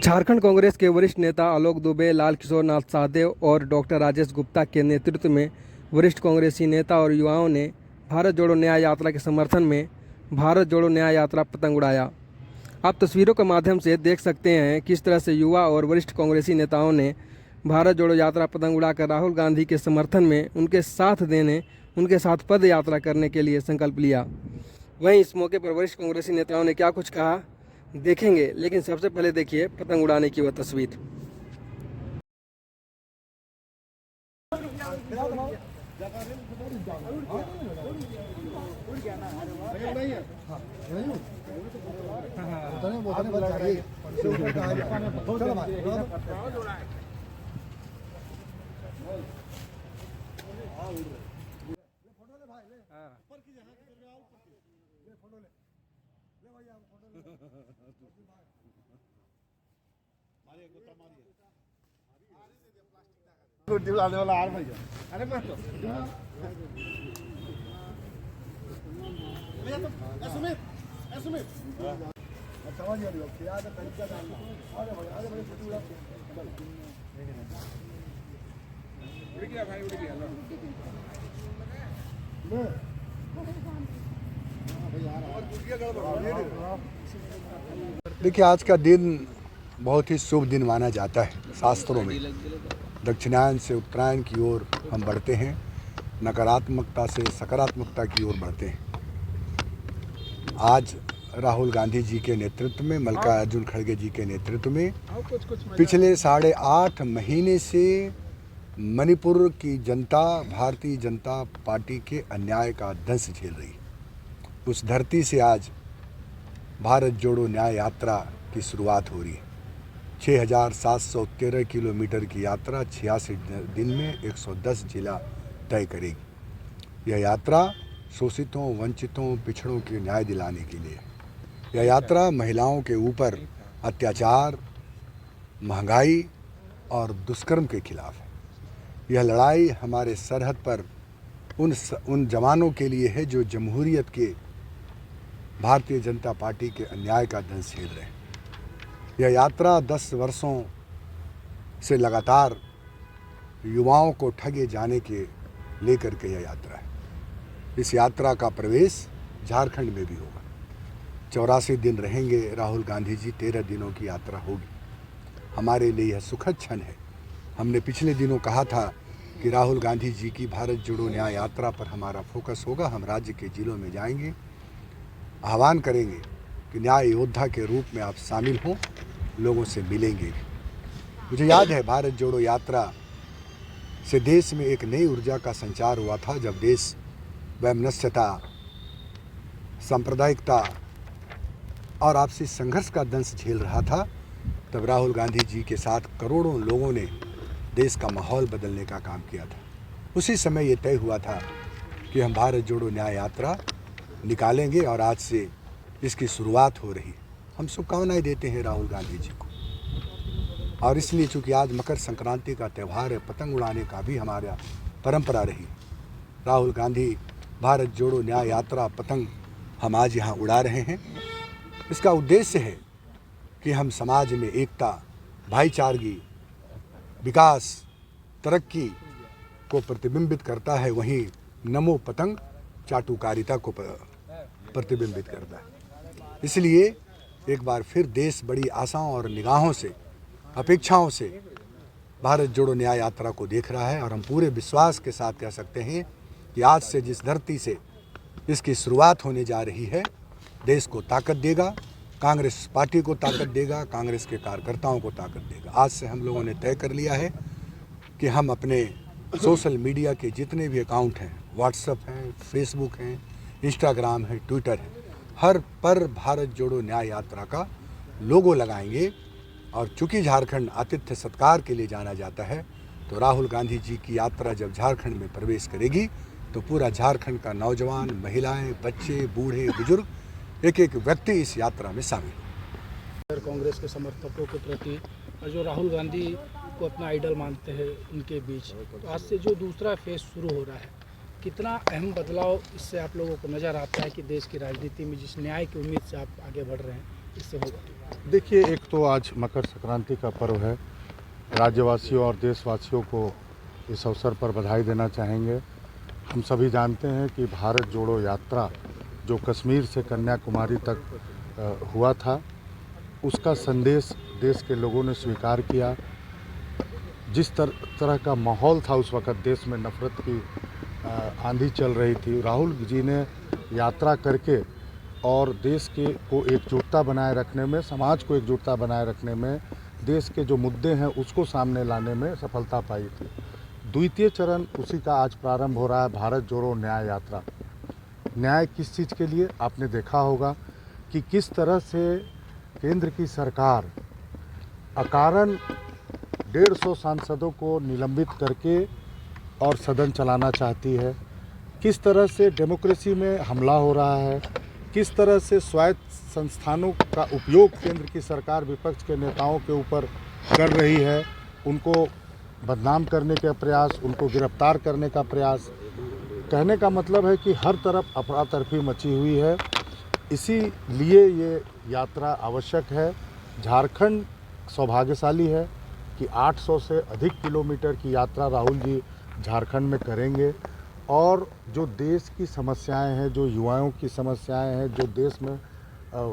झारखंड कांग्रेस के वरिष्ठ नेता आलोक दुबे, लाल किशोर नाथ साहदेव और डॉक्टर राजेश गुप्ता के नेतृत्व में वरिष्ठ कांग्रेसी नेता और युवाओं ने भारत जोड़ो न्याय यात्रा के समर्थन में भारत जोड़ो न्याय यात्रा पतंग उड़ाया। आप तस्वीरों के माध्यम से देख सकते हैं किस तरह से युवा और वरिष्ठ कांग्रेसी नेताओं ने भारत जोड़ो यात्रा पतंग उड़ाकर राहुल गांधी के समर्थन में उनके साथ पद यात्रा करने के लिए संकल्प लिया। वहीं इस मौके पर वरिष्ठ कांग्रेसी नेताओं ने क्या कुछ कहा देखेंगे, लेकिन सबसे पहले देखिए पतंग उड़ाने की वह तस्वीर। अरे देखिए, आज का दिन बहुत ही शुभ दिन माना जाता है। शास्त्रों में दक्षिणायन से उत्तरायण की ओर हम बढ़ते हैं, नकारात्मकता से सकारात्मकता की ओर बढ़ते हैं। आज राहुल गांधी जी के नेतृत्व में, मल्लिकार्जुन खड़गे जी के नेतृत्व में पिछले 8.5 महीने से मणिपुर की जनता भारतीय जनता पार्टी के अन्याय का दंश झेल रही। उस धरती से आज भारत जोड़ो न्याय यात्रा की शुरुआत हो रही है। 6,713 किलोमीटर की यात्रा 86 दिन में 110 जिला तय करेगी। यह यात्रा शोषितों, वंचितों, पिछड़ों के न्याय दिलाने के लिए। यह यात्रा महिलाओं के ऊपर अत्याचार, महंगाई और दुष्कर्म के खिलाफ है। यह लड़ाई हमारे सरहद पर उन जवानों के लिए है जो जमहूरियत के भारतीय जनता पार्टी के अन्याय का दंश झेल रहे हैं। यह यात्रा 10 वर्षों से लगातार युवाओं को ठगे जाने के लेकर के यह यात्रा है। इस यात्रा का प्रवेश झारखंड में भी होगा। 84 दिन रहेंगे राहुल गांधी जी, 13 दिनों की यात्रा होगी। हमारे लिए यह सुखद क्षण है। हमने पिछले दिनों कहा था कि राहुल गांधी जी की भारत जोड़ो न्याय यात्रा पर हमारा फोकस होगा। हम राज्य के जिलों में जाएंगे, आह्वान करेंगे कि न्याय योद्धा के रूप में आप शामिल हों, लोगों से मिलेंगे। मुझे याद है, भारत जोड़ो यात्रा से देश में एक नई ऊर्जा का संचार हुआ था। जब देश वैमनस्यता, सांप्रदायिकता और आपसी संघर्ष का दंश झेल रहा था, तब राहुल गांधी जी के साथ करोड़ों लोगों ने देश का माहौल बदलने का काम किया था। उसी समय ये तय हुआ था कि हम भारत जोड़ो न्याय यात्रा निकालेंगे और आज से इसकी शुरुआत हो रही। हम शुभकामनाएं देते हैं राहुल गांधी जी को। और इसलिए चूँकि आज मकर संक्रांति का त्यौहार है, पतंग उड़ाने का भी हमारा परंपरा रही। राहुल गांधी भारत जोड़ो न्याय यात्रा पतंग हम आज यहाँ उड़ा रहे हैं। इसका उद्देश्य है कि हम समाज में एकता, भाईचारगी, विकास, तरक्की को प्रतिबिंबित करता है। वहीं नमो पतंग चाटुकारिता को प्रतिबिंबित करता है। इसलिए एक बार फिर देश बड़ी आशाओं और निगाहों से, अपेक्षाओं से भारत जोड़ो न्याय यात्रा को देख रहा है। और हम पूरे विश्वास के साथ कह सकते हैं कि आज से जिस धरती से इसकी शुरुआत होने जा रही है, देश को ताकत देगा, कांग्रेस पार्टी को ताकत देगा, कांग्रेस के कार्यकर्ताओं को ताकत देगा। आज से हम लोगों ने तय कर लिया है कि हम अपने सोशल मीडिया के जितने भी अकाउंट हैं, व्हाट्सएप हैं, फेसबुक हैं, इंस्टाग्राम है, ट्विटर है, हर पर भारत जोड़ो न्याय यात्रा का लोगो लगाएंगे। और चूँकि झारखंड आतिथ्य सत्कार के लिए जाना जाता है, तो राहुल गांधी जी की यात्रा जब झारखंड में प्रवेश करेगी तो पूरा झारखंड का नौजवान, महिलाएं, बच्चे, बूढ़े, बुजुर्ग, एक एक व्यक्ति इस यात्रा में शामिल। कांग्रेस के समर्थकों के प्रति और जो राहुल गांधी को अपना आइडल मानते हैं उनके बीच, तो आज से जो दूसरा फेज शुरू हो रहा है, कितना अहम बदलाव इससे आप लोगों को नज़र आता है कि देश की राजनीति में जिस न्याय की उम्मीद से आप आगे बढ़ रहे हैं, इससे होगा? देखिए, एक तो आज मकर संक्रांति का पर्व है। राज्यवासियों और देशवासियों को इस अवसर पर बधाई देना चाहेंगे। हम सभी जानते हैं कि भारत जोड़ो यात्रा जो कश्मीर से कन्याकुमारी तक हुआ था, उसका संदेश देश के लोगों ने स्वीकार किया। जिस तरह का माहौल था उस वक़्त देश में, नफ़रत की आंधी चल रही थी, राहुल जी ने यात्रा करके और देश को एकजुटता बनाए रखने में, समाज को एकजुटता बनाए रखने में, देश के जो मुद्दे हैं उसको सामने लाने में सफलता पाई थी। द्वितीय चरण उसी का आज प्रारंभ हो रहा है, भारत जोड़ो न्याय यात्रा। न्याय किस चीज़ के लिए? आपने देखा होगा कि किस तरह से केंद्र की सरकार अकारण 150 सांसदों को निलंबित करके और सदन चलाना चाहती है, किस तरह से डेमोक्रेसी में हमला हो रहा है, किस तरह से स्वायत्त संस्थानों का उपयोग केंद्र की सरकार विपक्ष के नेताओं के ऊपर कर रही है, उनको बदनाम करने का प्रयास, उनको गिरफ्तार करने का प्रयास। कहने का मतलब है कि हर तरफ अफरा-तफरी मची हुई है। इसीलिए ये यात्रा आवश्यक है। झारखंड सौभाग्यशाली है कि 800 से अधिक किलोमीटर की यात्रा राहुल जी झारखंड में करेंगे और जो देश की समस्याएं हैं, जो युवाओं की समस्याएं हैं, जो देश में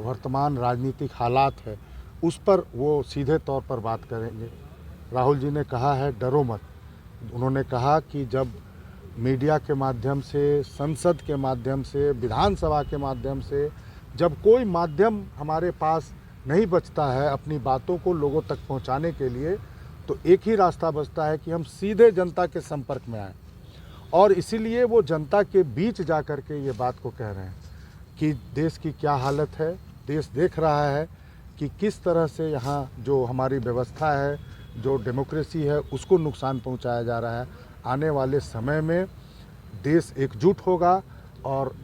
वर्तमान राजनीतिक हालात है, उस पर वो सीधे तौर पर बात करेंगे। राहुल जी ने कहा है डरो मत। उन्होंने कहा कि जब मीडिया के माध्यम से, संसद के माध्यम से, विधानसभा के माध्यम से, जब कोई माध्यम हमारे पास नहीं बचता है अपनी बातों को लोगों तक पहुंचाने के लिए, तो एक ही रास्ता बचता है कि हम सीधे जनता के संपर्क में आएँ। और इसीलिए वो जनता के बीच जा कर के ये बात को कह रहे हैं कि देश की क्या हालत है। देश देख रहा है कि किस तरह से यहाँ जो हमारी व्यवस्था है, जो डेमोक्रेसी है, उसको नुकसान पहुँचाया जा रहा है। आने वाले समय में देश एकजुट होगा और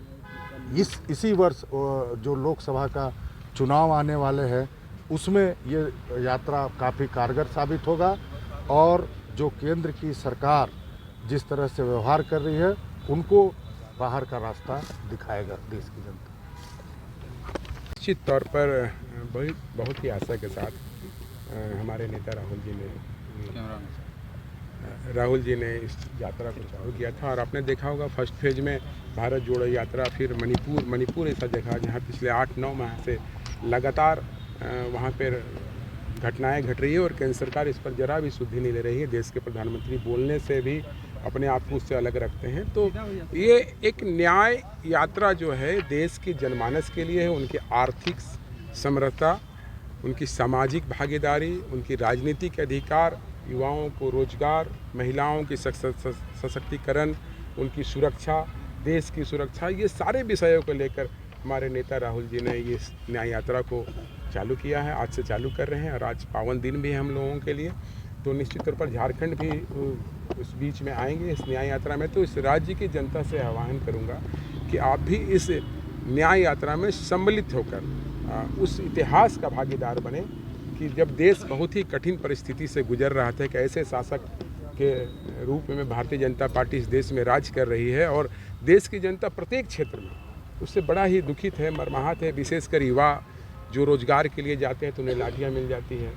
इसी वर्ष जो लोकसभा का चुनाव आने वाले हैं उसमें ये यात्रा काफ़ी कारगर साबित होगा और जो केंद्र की सरकार जिस तरह से व्यवहार कर रही है उनको बाहर का रास्ता दिखाएगा देश की जनता। निश्चित तौर पर बहुत ही आशा के साथ हमारे नेता राहुल जी ने इस यात्रा को चालू किया था और आपने देखा होगा फर्स्ट फेज में भारत जोड़ो यात्रा, फिर मणिपुर ऐसा जगह जहाँ पिछले 8-9 माह से लगातार वहाँ पर घटनाएं घट रही है और केंद्र सरकार इस पर जरा भी सुधि नहीं ले रही है। देश के प्रधानमंत्री बोलने से भी अपने आप को उससे अलग रखते हैं। तो ये एक न्याय यात्रा जो है देश की जनमानस के लिए है, उनकी आर्थिक समृद्धता, उनकी सामाजिक भागीदारी, उनकी राजनीतिक अधिकार, युवाओं को रोजगार, महिलाओं की सशक्तिकरण, उनकी सुरक्षा, देश की सुरक्षा, ये सारे विषयों को लेकर हमारे नेता राहुल जी ने ये न्याय यात्रा को चालू किया है। आज से चालू कर रहे हैं और आज पावन दिन भी है हम लोगों के लिए। तो निश्चित तौर पर झारखंड भी उस बीच में आएंगे इस न्याय यात्रा में। तो इस राज्य की जनता से आह्वान करूंगा कि आप भी इस न्याय यात्रा में सम्मिलित होकर उस इतिहास का भागीदार बने कि जब देश बहुत ही कठिन परिस्थिति से गुजर रहा था, कि ऐसे शासक के रूप में भारतीय जनता पार्टी इस देश में राज कर रही है और देश की जनता प्रत्येक क्षेत्र में उससे बड़ा ही दुखित है, मर्माहत है। विशेषकर युवा जो रोजगार के लिए जाते हैं तो उन्हें लाठियाँ मिल जाती हैं,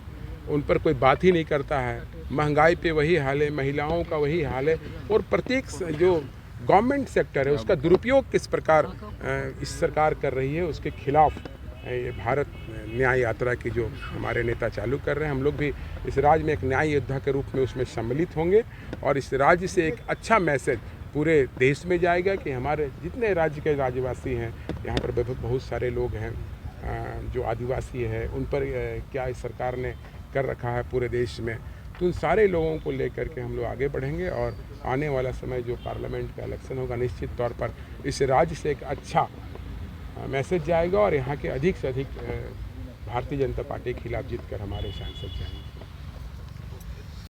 उन पर कोई बात ही नहीं करता है। महंगाई पे वही हाल है, महिलाओं का वही हाल है और प्रत्येक जो गवर्नमेंट सेक्टर है उसका दुरुपयोग किस प्रकार इस सरकार कर रही है, उसके खिलाफ ये भारत न्याय यात्रा की जो हमारे नेता चालू कर रहे हैं, हम लोग भी इस राज्य में एक न्याय योद्धा के रूप में उसमें सम्मिलित होंगे और इस राज्य से एक अच्छा मैसेज पूरे देश में जाएगा कि हमारे जितने राज्य के राज्यवासी हैं, यहाँ पर बहुत सारे लोग हैं जो आदिवासी हैं, उन पर क्या इस सरकार ने कर रखा है पूरे देश में। तो उन सारे लोगों को लेकर के हम लोग आगे बढ़ेंगे और आने वाला समय जो पार्लियामेंट का इलेक्शन होगा, निश्चित तौर पर इस राज्य से एक अच्छा मैसेज जाएगा और यहाँ के अधिक से अधिक भारतीय जनता पार्टी के खिलाफ जीत कर हमारे सांसद जाएंगे।